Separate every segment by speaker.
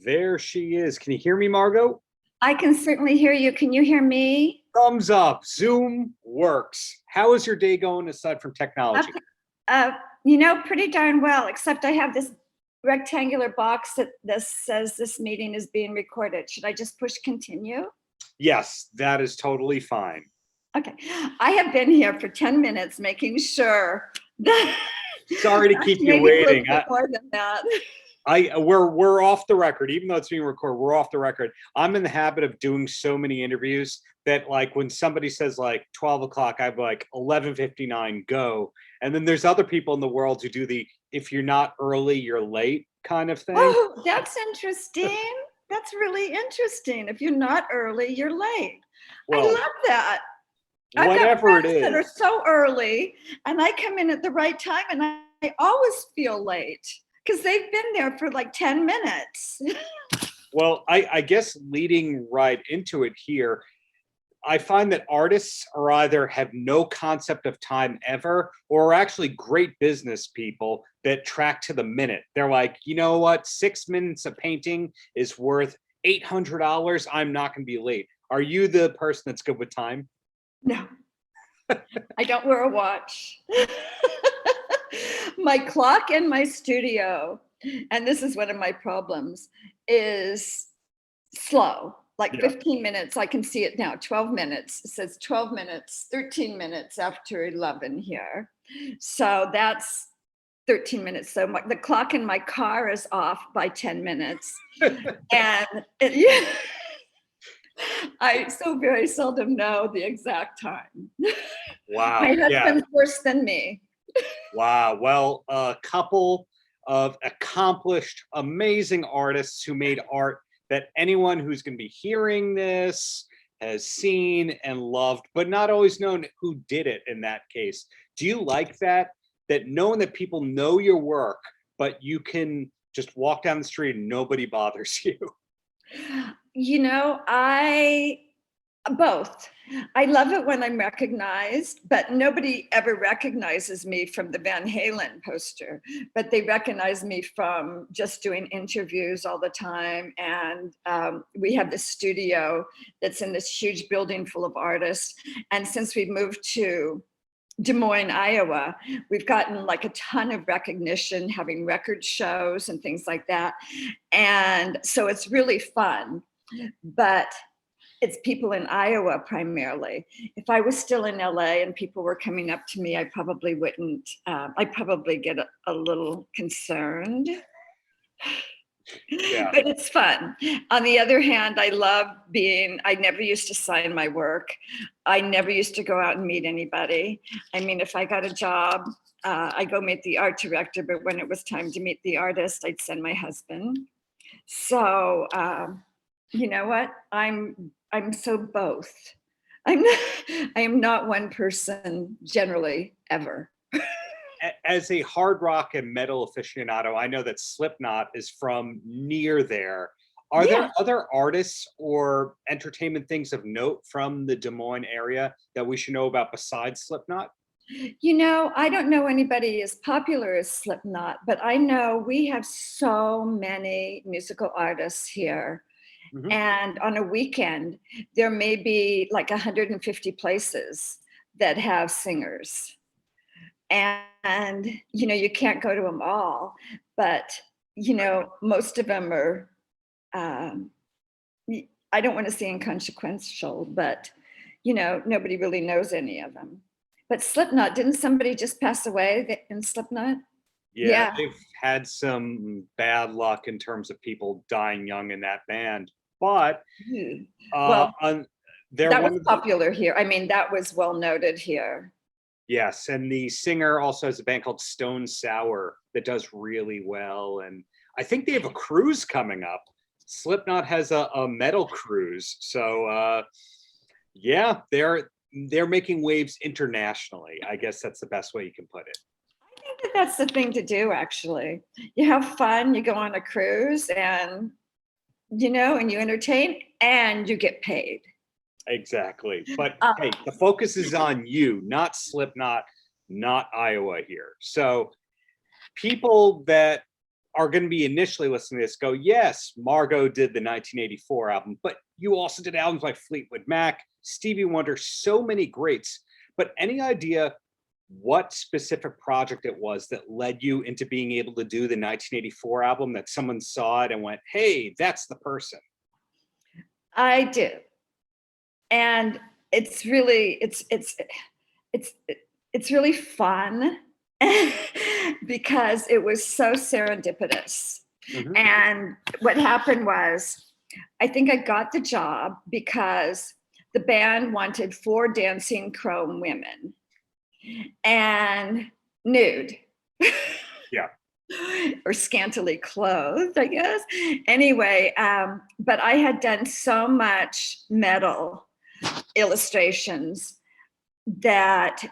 Speaker 1: There she is. Can you hear me, Margo?
Speaker 2: I can certainly hear you. Can you hear me?
Speaker 1: Thumbs up. Zoom works. How is your day going aside from technology?
Speaker 2: Pretty darn well, except I have this rectangular box that says this meeting is being recorded. Should I just push continue?
Speaker 1: Yes, that is totally fine.
Speaker 2: Okay. I have been here for 10 minutes making sure that
Speaker 1: Sorry to keep you waiting.
Speaker 2: More than that.
Speaker 1: We're off the record, even though it's being recorded, we're off the record. I'm in the habit of doing so many interviews that like when somebody says like 12 o'clock, I'm like 11:59, go. And then there's other people in the world who do the if you're not early, you're late kind of thing.
Speaker 2: Oh, that's interesting. That's really interesting. If you're not early, you're late. Well, I love that.
Speaker 1: Whatever it is.
Speaker 2: That are so early, and I come in at the right time, and I always feel late because they've been there for like 10 minutes.
Speaker 1: Well, I guess leading right into it here, I find that artists are either have no concept of time ever or are actually great business people that track to the minute. They're like, you know what? 6 minutes of painting is worth $800. I'm not going to be late. Are you the person that's good with time?
Speaker 2: No, I don't wear a watch. My clock in my studio, and this is one of my problems, is slow. Like 15 minutes, I can see it now, 12 minutes. It says 12 minutes, 13 minutes after 11 here. So that's 13 minutes. So the clock in my car is off by 10 minutes. And I so very seldom know the exact time.
Speaker 1: Wow.
Speaker 2: My husband's worse than me.
Speaker 1: Wow. Well, a couple of accomplished, amazing artists who made art that anyone who's going to be hearing this has seen and loved, but not always known who did it in that case. Do you like that? That knowing that people know your work, but you can just walk down the street and nobody bothers you?
Speaker 2: Both. I love it when I'm recognized, but nobody ever recognizes me from the Van Halen poster, but they recognize me from just doing interviews all the time. And we have this studio that's in this huge building full of artists. And since we've moved to Des Moines, Iowa, we've gotten like a ton of recognition, having record shows and things like that. And so it's really fun, but it's people in Iowa primarily. If I was still in LA and people were coming up to me, I probably wouldn't, I'd probably get a little concerned. Yeah. But it's fun. On the other hand, I never used to sign my work. I never used to go out and meet anybody. I mean, if I got a job, I'd go meet the art director, but when it was time to meet the artist, I'd send my husband. So, you know what? I'm so both. I am not one person generally ever.
Speaker 1: As a hard rock and metal aficionado, I know that Slipknot is from near there. Are there other artists or entertainment things of note from the Des Moines area that we should know about besides Slipknot?
Speaker 2: I don't know anybody as popular as Slipknot, but I know we have so many musical artists here. Mm-hmm. And on a weekend, there may be like 150 places that have singers. And you can't go to them all, but, most of them are, I don't want to say inconsequential, but, nobody really knows any of them. But Slipknot, didn't somebody just pass away in Slipknot?
Speaker 1: Yeah, they've had some bad luck in terms of people dying young in that band. But
Speaker 2: that was popular here. I mean, that was well noted here.
Speaker 1: Yes, and the singer also has a band called Stone Sour that does really well. And I think they have a cruise coming up. Slipknot has a metal cruise. So they're making waves internationally. I guess that's the best way you can put it.
Speaker 2: I think that's the thing to do, actually. You have fun, you go on a cruise, and and you entertain and you get paid.
Speaker 1: Exactly. But hey, the focus is on you, not Slipknot, not Iowa here. So people that are going to be initially listening to this go, yes, Margo did the 1984 album, but you also did albums like Fleetwood Mac, Stevie Wonder, so many greats. But any idea what specific project it was that led you into being able to do the 1984 album, that someone saw it and went, hey, that's the person?
Speaker 2: I do. And it's really, it's really fun because it was so serendipitous. Mm-hmm. And what happened was, I think I got the job because the band wanted 4 dancing chrome women and nude.
Speaker 1: Yeah.
Speaker 2: Or scantily clothed, I guess. Anyway, but I had done so much metal illustrations that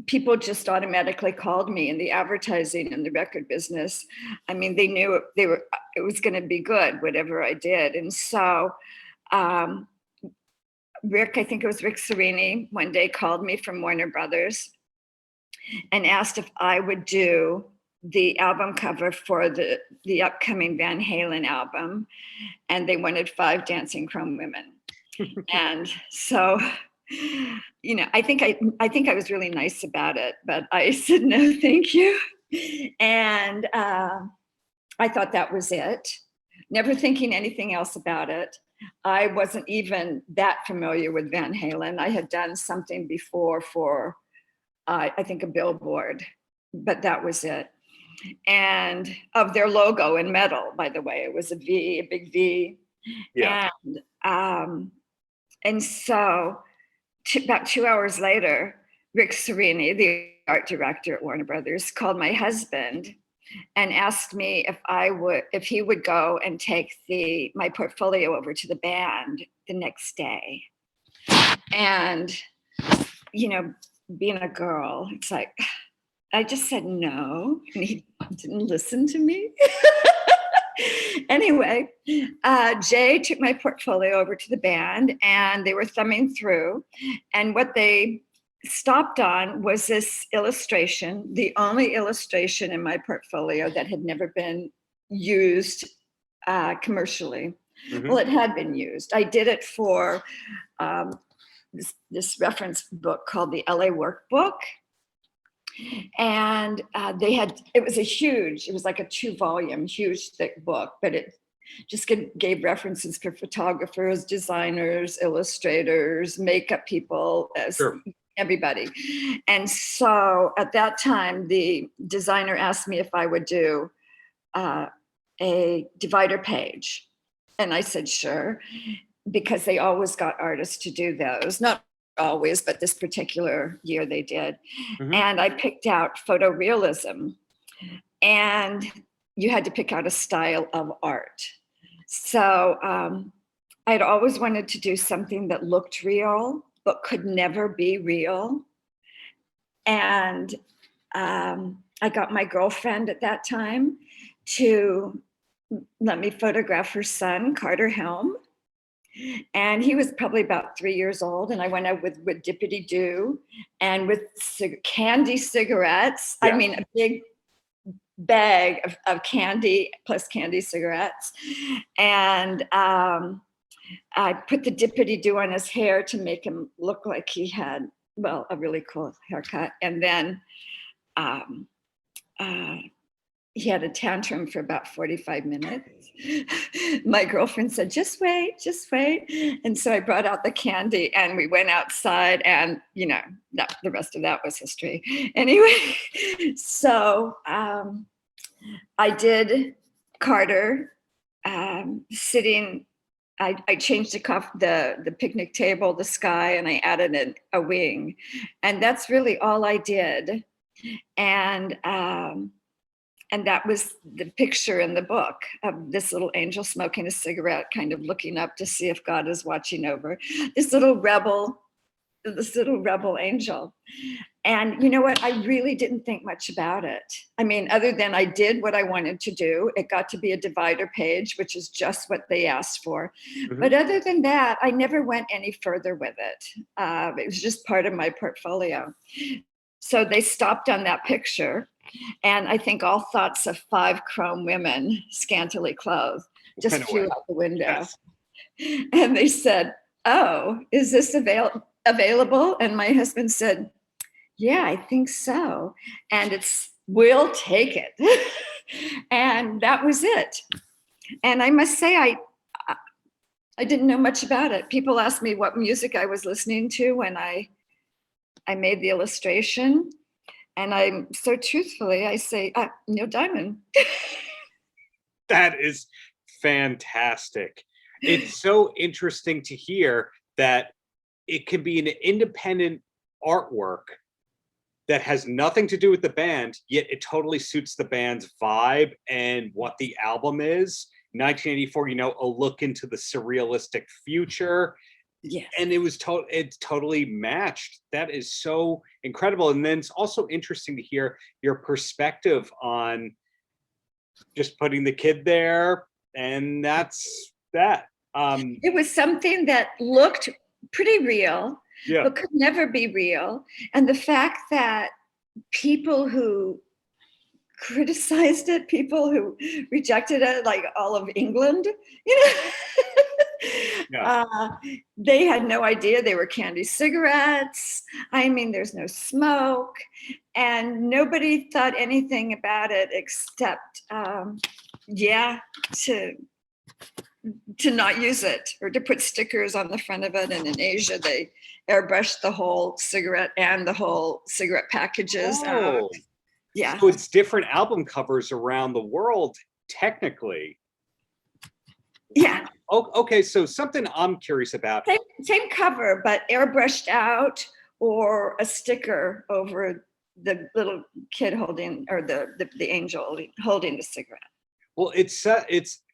Speaker 2: people just automatically called me in the advertising and the record business. I mean, they knew it was going to be good, whatever I did. And so Rick, I think it was Rick Serini, one day called me from Warner Brothers and asked if I would do the album cover for the upcoming Van Halen album. And they wanted 5 dancing chrome women. And so, you know, I think I was really nice about it, but I said, no, thank you. And I thought that was it, never thinking anything else about it. I wasn't even that familiar with Van Halen. I had done something before for, I think, a billboard, but that was it. And of their logo in metal, by the way, it was a V, a big V.
Speaker 1: Yeah.
Speaker 2: And so about 2 hours later, Rick Serini, the art director at Warner Brothers, called my husband and asked me if he would go and take my portfolio over to the band the next day. And, you know, being a girl, it's like, I just said no, and he didn't listen to me. Anyway, Jay took my portfolio over to the band, and they were thumbing through. And what they stopped on was this illustration, the only illustration in my portfolio that had never been used commercially. Mm-hmm. Well, it had been used. I did it for this reference book called the LA Workbook. And it was like a 2-volume, huge, thick book, but it just gave references for photographers, designers, illustrators, makeup people, everybody. And so at that time, the designer asked me if I would do a divider page. And I said, sure, because they always got artists to do those. Not always, but this particular year they did. Mm-hmm. And I picked out photorealism, and you had to pick out a style of art. So I'd always wanted to do something that looked real, but could never be real. And I got my girlfriend at that time to let me photograph her son, Carter Helm. And he was probably about 3 years old. And I went out with Dippity Doo and with candy cigarettes. Yeah. I mean, a big bag of candy plus candy cigarettes. And I put the Dippity Doo on his hair to make him look like he had, well, a really cool haircut. And then he had a tantrum for about 45 minutes. My girlfriend said, just wait. And so I brought out the candy and we went outside, and, you know, the rest of that was history. Anyway, so I did Carter sitting. I changed the picnic table, the sky, and I added a wing. And that's really all I did. And that was the picture in the book of this little angel smoking a cigarette, kind of looking up to see if God is watching over this little rebel angel. And you know what? I really didn't think much about it. I mean, other than I did what I wanted to do. It got to be a divider page, which is just what they asked for. Mm-hmm. But other than that, I never went any further with it. It was just part of my portfolio. So they stopped on that picture. And I think all thoughts of 5 chrome women, scantily clothed, just
Speaker 1: Went
Speaker 2: flew
Speaker 1: away.
Speaker 2: out the window.
Speaker 1: Yes.
Speaker 2: And they said, "Oh, is this available?" And my husband said, "Yeah, I think so. And we'll take it." And that was it. And I must say, I didn't know much about it. People asked me what music I was listening to when I made the illustration. And so truthfully, I say, Neil Diamond.
Speaker 1: That is fantastic. It's so interesting to hear that it can be an independent artwork that has nothing to do with the band, yet it totally suits the band's vibe and what the album is. 1984, a look into the surrealistic future.
Speaker 2: Yes.
Speaker 1: And it's totally matched. That is so incredible. And then it's also interesting to hear your perspective on just putting the kid there, and that's that.
Speaker 2: It was something that looked pretty real,
Speaker 1: Yeah.
Speaker 2: but could never be real. And the fact that people who criticized it, people who rejected it, like all of England,
Speaker 1: Yeah.
Speaker 2: They had no idea they were candy cigarettes. I mean, there's no smoke, and nobody thought anything about it except, to not use it or to put stickers on the front of it. And in Asia, they airbrushed the whole cigarette and the whole cigarette packages out.
Speaker 1: Oh,
Speaker 2: Yeah.
Speaker 1: so it's different album covers around the world, technically.
Speaker 2: Yeah.
Speaker 1: Oh, okay, so something I'm curious about.
Speaker 2: Same cover, but airbrushed out, or a sticker over the little kid holding, or the angel holding the cigarette.
Speaker 1: Well, it's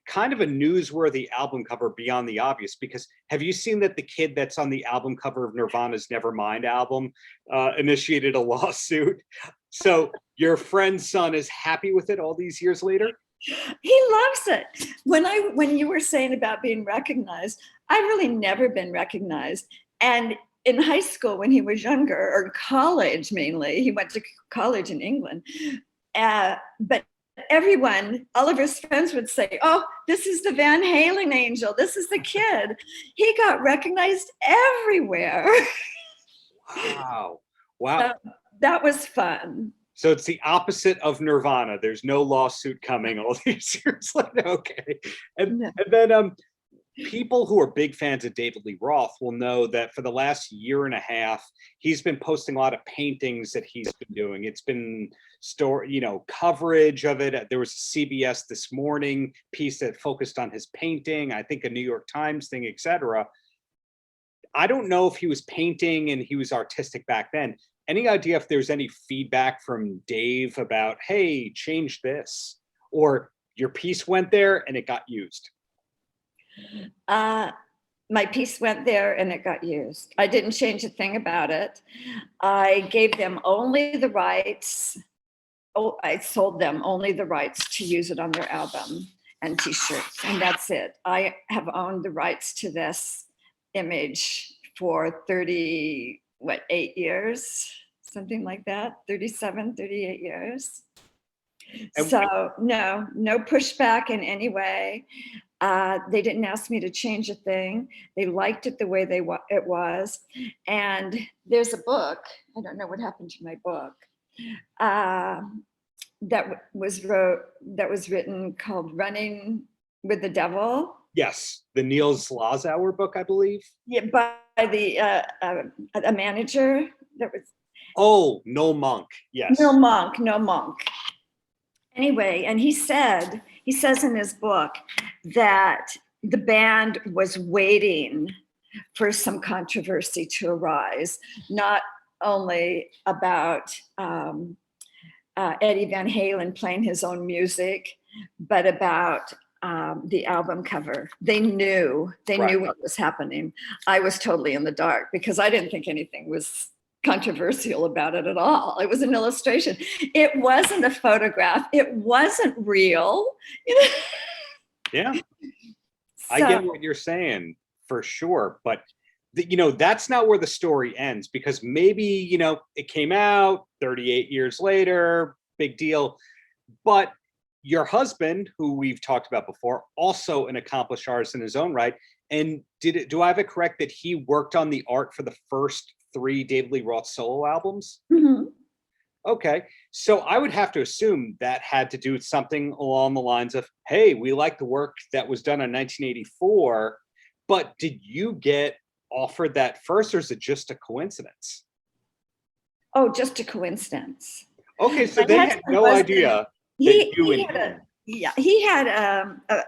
Speaker 1: kind of a newsworthy album cover beyond the obvious, because have you seen that the kid that's on the album cover of Nirvana's Nevermind album initiated a lawsuit? So your friend's son is happy with it all these years later?
Speaker 2: He loves it. When you were saying about being recognized, I've really never been recognized. And in high school, when he was younger, or college mainly, he went to college in England. But everyone, all of his friends would say, "Oh, this is the Van Halen angel. This is the kid." He got recognized everywhere.
Speaker 1: Wow.
Speaker 2: So that was fun.
Speaker 1: So it's the opposite of Nirvana. There's no lawsuit coming all these years later. Okay. And then people who are big fans of David Lee Roth will know that for the last year and a half, he's been posting a lot of paintings that he's been doing. It's been coverage of it. There was a CBS This Morning piece that focused on his painting, I think a New York Times thing, etc. I don't know if he was painting and he was artistic back then. Any idea if there's any feedback from Dave about, hey, change this, or your piece went there and it got used?
Speaker 2: My piece went there and it got used. I didn't change a thing about it. I gave them only the rights. I sold them only the rights to use it on their album and t-shirts, and that's it. I have owned the rights to this image for 38 years, something like that, 37, 38 years. So no pushback in any way. They didn't ask me to change a thing. They liked it the way it was. And there's a book, I don't know what happened to my book, that was written, called Running with the Devil.
Speaker 1: Yes, the Niels Lazauer book, I believe.
Speaker 2: Yeah, by a manager that was.
Speaker 1: Oh, No Monk. Yes.
Speaker 2: No Monk. Anyway, and he says in his book that the band was waiting for some controversy to arise, not only about Eddie Van Halen playing his own music, but about the album cover. They knew what was happening. I was totally in the dark because I didn't think anything was controversial about it at all. It was an illustration. It wasn't a photograph. It wasn't real.
Speaker 1: Yeah, I get what you're saying for sure, but that's not where the story ends, because maybe it came out 38 years later, big deal. But your husband, who we've talked about before, also an accomplished artist in his own right. And do I have it correct that he worked on the art for the first 3 David Lee Roth solo albums?
Speaker 2: Mhm.
Speaker 1: Okay, so I would have to assume that had to do with something along the lines of, hey, we like the work that was done in 1984, but did you get offered that first, or is it just a coincidence?
Speaker 2: Oh, just a coincidence.
Speaker 1: Okay, so
Speaker 2: My
Speaker 1: they had
Speaker 2: husband
Speaker 1: no
Speaker 2: was
Speaker 1: idea that
Speaker 2: he
Speaker 1: you
Speaker 2: he
Speaker 1: and
Speaker 2: had
Speaker 1: him.
Speaker 2: he had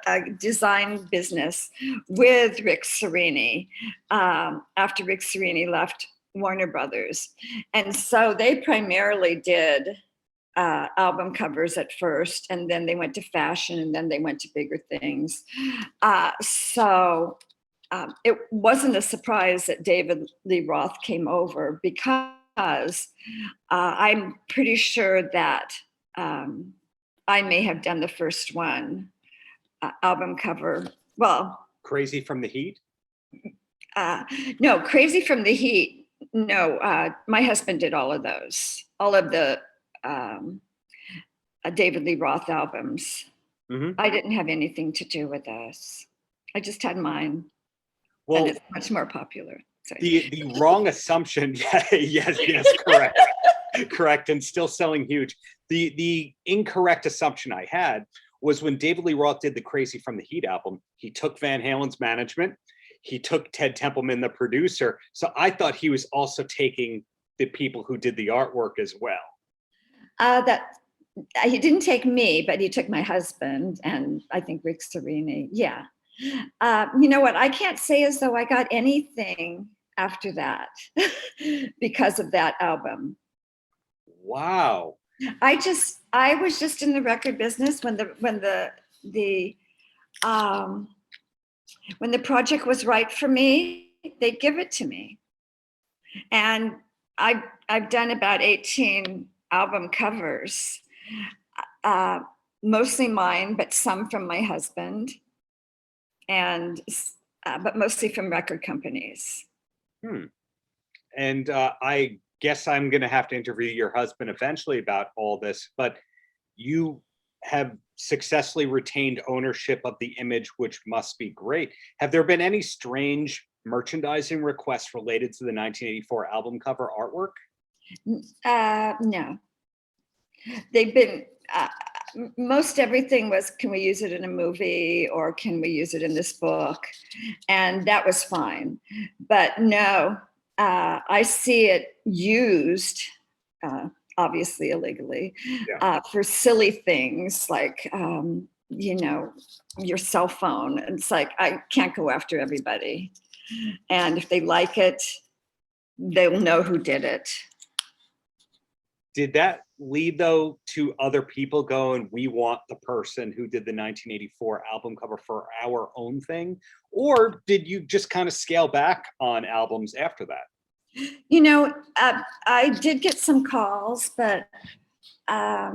Speaker 2: a design business with Rick Sereni after Rick Sereni left Warner Brothers, and so they primarily did album covers at first, and then they went to fashion, and then they went to bigger things. It wasn't a surprise that David Lee Roth came over, because I'm pretty sure that I may have done the first one, album cover. Well,
Speaker 1: Crazy from the Heat?
Speaker 2: no, Crazy from the Heat. No, my husband did all of those, all of the David Lee Roth albums.
Speaker 1: Mm-hmm.
Speaker 2: I didn't have anything to do with those. I just had mine,
Speaker 1: Well,
Speaker 2: and it's much more popular. So.
Speaker 1: the wrong assumption, yes, correct. Correct, and still selling huge. The incorrect assumption I had was when David Lee Roth did the Crazy from the Heat album, he took Van Halen's management, he took Ted Templeman, the producer. So I thought he was also taking the people who did the artwork as well.
Speaker 2: That he didn't take me, but he took my husband, and I think Rick Sereni. Yeah. You know what? I can't say as though I got anything after that because of that album.
Speaker 1: Wow.
Speaker 2: I was just in the record business when the project was right for me. They'd give it to me, and I've done about 18 album covers, mostly mine, but some from my husband, and but mostly from record companies.
Speaker 1: And I guess I'm going to have to interview your husband eventually about all this, but you have successfully retained ownership of the image, which must be great. Have there been any strange merchandising requests related to the 1984 album cover artwork?
Speaker 2: No, they've been, most everything was, can we use it in a movie, or can we use it in this book? And that was fine. But no, I see it used, obviously illegally, for silly things like, your cell phone. It's like, I can't go after everybody. And if they like it, they'll know who did it.
Speaker 1: Did that lead, though, to other people going, we want the person who did the 1984 album cover for our own thing? Or did you just kind of scale back on albums after that?
Speaker 2: I did get some calls, but, I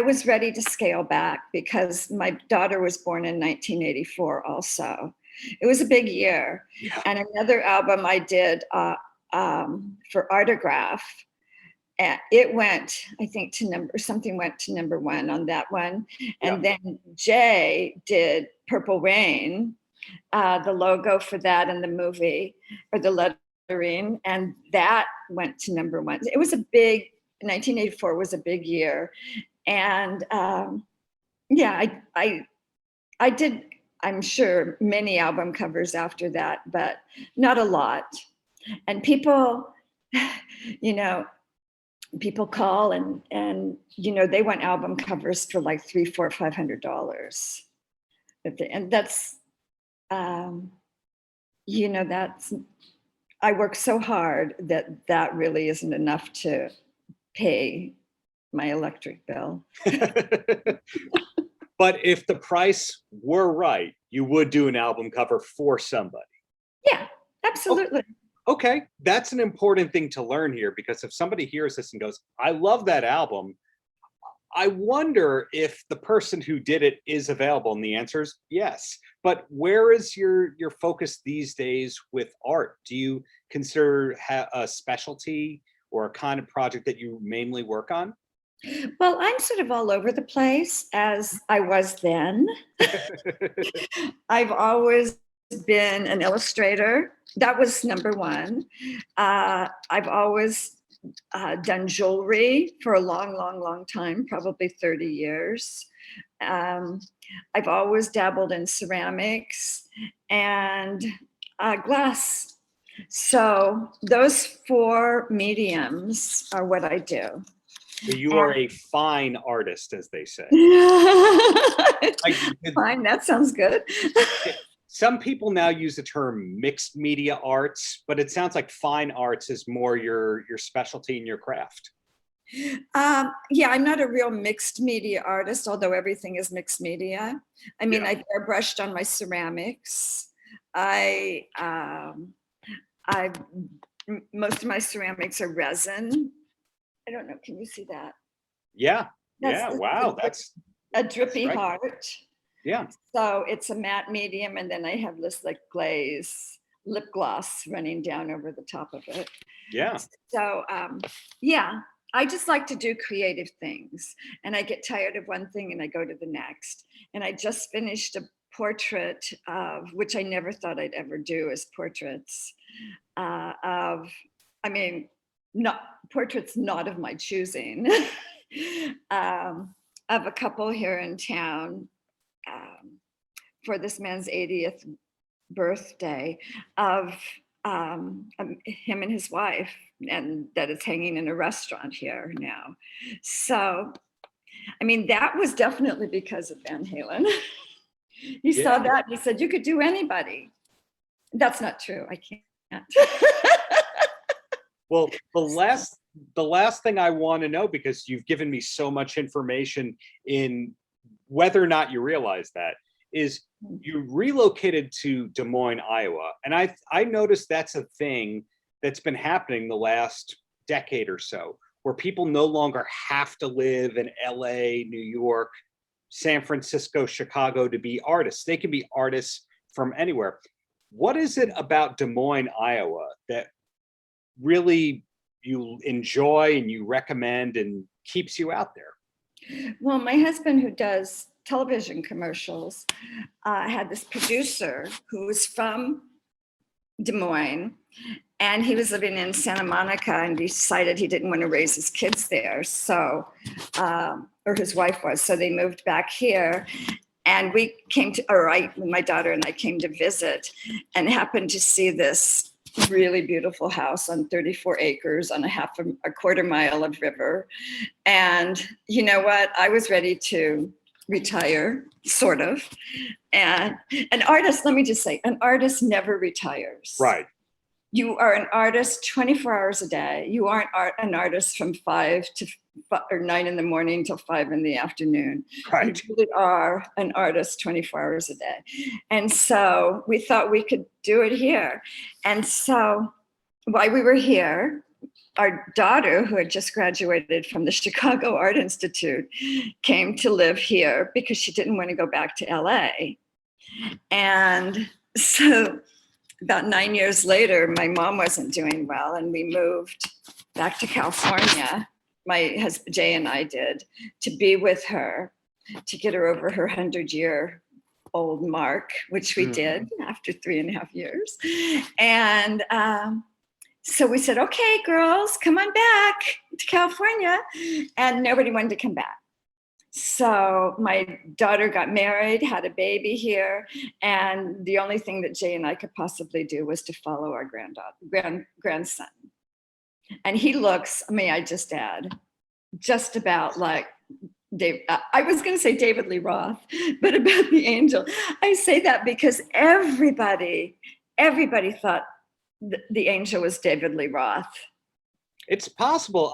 Speaker 2: was ready to scale back because my daughter was born in 1984 also. It was a big year.
Speaker 1: Yeah.
Speaker 2: And another album I did for Autograph, it went, I think, something went to #1 on that one. And then Jay did Purple Rain, the logo for that in the movie, or the lettering, and that went to #1. It was 1984 was a big year. And I did, I'm sure, many album covers after that, but not a lot. And people, people call and they want album covers for like $300, $400, $500. And that's, that's, I work so hard that really isn't enough to pay my electric bill.
Speaker 1: But if the price were right, you would do an album cover for somebody.
Speaker 2: Yeah, absolutely.
Speaker 1: Okay, that's an important thing to learn here, because if somebody hears this and goes, I love that album, I wonder if the person who did it is available, and the answer is yes. But where is your focus these days with art? Do you consider a specialty or a kind of project that you mainly work on?
Speaker 2: Well, I'm sort of all over the place as I was then. I've always been an illustrator. That was number one. I've always done jewelry for a long, long, long time, probably 30 years. I've always dabbled in ceramics and glass. So those four mediums are what I do.
Speaker 1: So you are a fine artist, as they say.
Speaker 2: Fine, that sounds good.
Speaker 1: Some people now use the term mixed media arts, but it sounds like fine arts is more your specialty in your craft.
Speaker 2: Yeah, I'm not a real mixed media artist, although everything is mixed media. I mean,
Speaker 1: Yeah.
Speaker 2: I've airbrushed on my ceramics. Most of my ceramics are resin. I don't know, can you see that?
Speaker 1: Yeah,
Speaker 2: That's
Speaker 1: wow, that's
Speaker 2: a drippy
Speaker 1: right.
Speaker 2: heart.
Speaker 1: Yeah.
Speaker 2: So it's a matte medium, and then I have this like glaze lip gloss running down over the top of it.
Speaker 1: Yeah.
Speaker 2: So yeah, I just like to do creative things, and I get tired of one thing and I go to the next. And I just finished a portrait of, which I never thought I'd ever do, as portraits of, I mean, not portraits, not of my choosing, of a couple here in town for this man's 80th birthday, of him and his wife, and that is hanging in a restaurant here now. So, I mean, that was definitely because of Van Halen. He saw that and he said, you could do anybody. That's not true. I can't.
Speaker 1: Well, the last thing I want to know, because you've given me so much information in whether or not you realize that, is you relocated to Des Moines, Iowa. And I noticed that's a thing that's been happening the last decade or so, where people no longer have to live in LA, New York, San Francisco, Chicago to be artists. They can be artists from anywhere. What is it about Des Moines, Iowa that really you enjoy and you recommend and keeps you out there?
Speaker 2: Well, my husband, who does television commercials, had this producer who was from Des Moines, and he was living in Santa Monica, and decided he didn't want to raise his kids there. So, or his wife was, so they moved back here. And we came to, my daughter and I came to visit, and happened to see this really beautiful house on 34 acres on a quarter mile of river. And you know what? I was ready to retire, sort of. And an artist, let me just say, an artist never retires.
Speaker 1: Right.
Speaker 2: You are an artist 24 hours a day. You aren't an artist from 9 in the morning till 5 in the afternoon.
Speaker 1: Right.
Speaker 2: You really are an artist 24 hours a day. And so we thought we could do it here. And so while we were here, our daughter, who had just graduated from the Chicago Art Institute, came to live here because she didn't want to go back to LA. And so about 9 years later, my mom wasn't doing well, and we moved back to California. My husband, Jay, and I did, to be with her, to get her over her 100-year-old mark, which we did after 3.5 years. And so we said, okay, girls, come on back to California. And nobody wanted to come back. So my daughter got married, had a baby here. And the only thing that Jay and I could possibly do was to follow our grandson. And he looks, may I just add, just about like Dave. I was going to say David Lee Roth, but about the angel. I say that because everybody thought the angel was David Lee Roth.
Speaker 1: It's possible.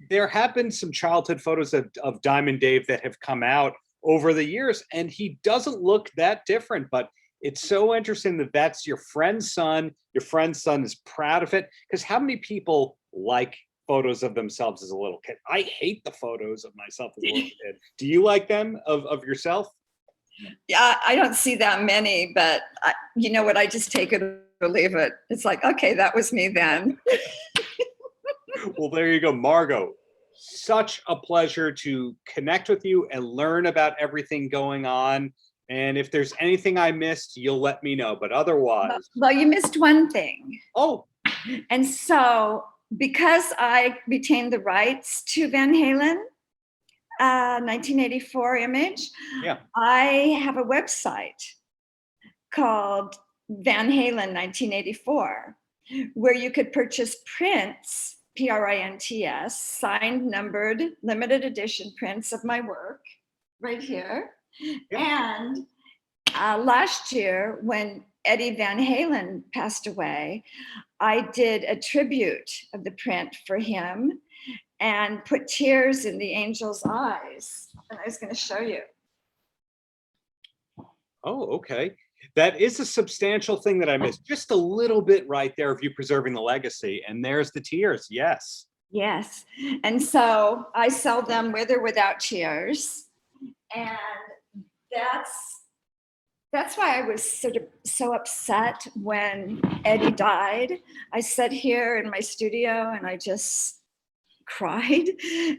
Speaker 1: There have been some childhood photos of Diamond Dave that have come out over the years, and he doesn't look that different, but it's so interesting that that's your friend's son. Your friend's son is proud of it, because how many people like photos of themselves as a little kid? I hate the photos of myself as a little kid. Do you like them of yourself?
Speaker 2: Yeah, I don't see that many, but you know what? I just take it or leave it. It's like, okay, that was me then.
Speaker 1: Well, there you go, Margo. Such a pleasure to connect with you and learn about everything going on. And if there's anything I missed, you'll let me know. But otherwise,
Speaker 2: Well, you missed one thing.
Speaker 1: oh,
Speaker 2: And so, because I retained the rights to Van Halen, 1984 image,
Speaker 1: yeah.
Speaker 2: I have a website called Van Halen 1984, where you could purchase prints, prints, signed, numbered, limited edition prints of my work right here.
Speaker 1: Yeah.
Speaker 2: And last year, when Eddie Van Halen passed away, I did a tribute of the print for him and put tears in the angel's eyes. And I was going to show you.
Speaker 1: Oh, okay. That is a substantial thing that I missed. Just a little bit right there of you preserving the legacy. And there's the tears. Yes.
Speaker 2: Yes. And so I sell them with or without tears. And that's why I was sort of so upset when Eddie died. I sat here in my studio and I just cried.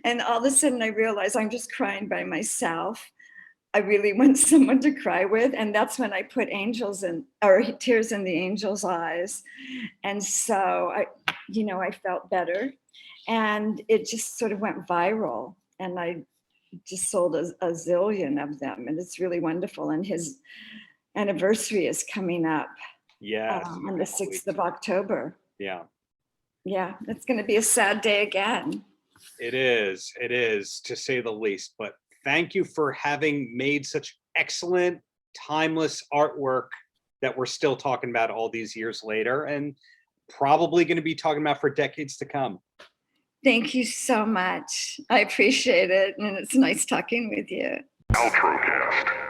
Speaker 2: And all of a sudden I realized I'm just crying by myself. I really want someone to cry with. And that's when I put angels in, or tears in the angel's eyes. And so I felt better. And it just sort of went viral. And I just sold a zillion of them. And it's really wonderful. And his anniversary is coming up.
Speaker 1: Yes.
Speaker 2: On the 6th of October.
Speaker 1: Yeah.
Speaker 2: Yeah, it's going to be a sad day again.
Speaker 1: It is, to say the least. But thank you for having made such excellent, timeless artwork that we're still talking about all these years later and probably going to be talking about for decades to come.
Speaker 2: Thank you so much. I appreciate it. And it's nice talking with you.
Speaker 3: Paltrocast.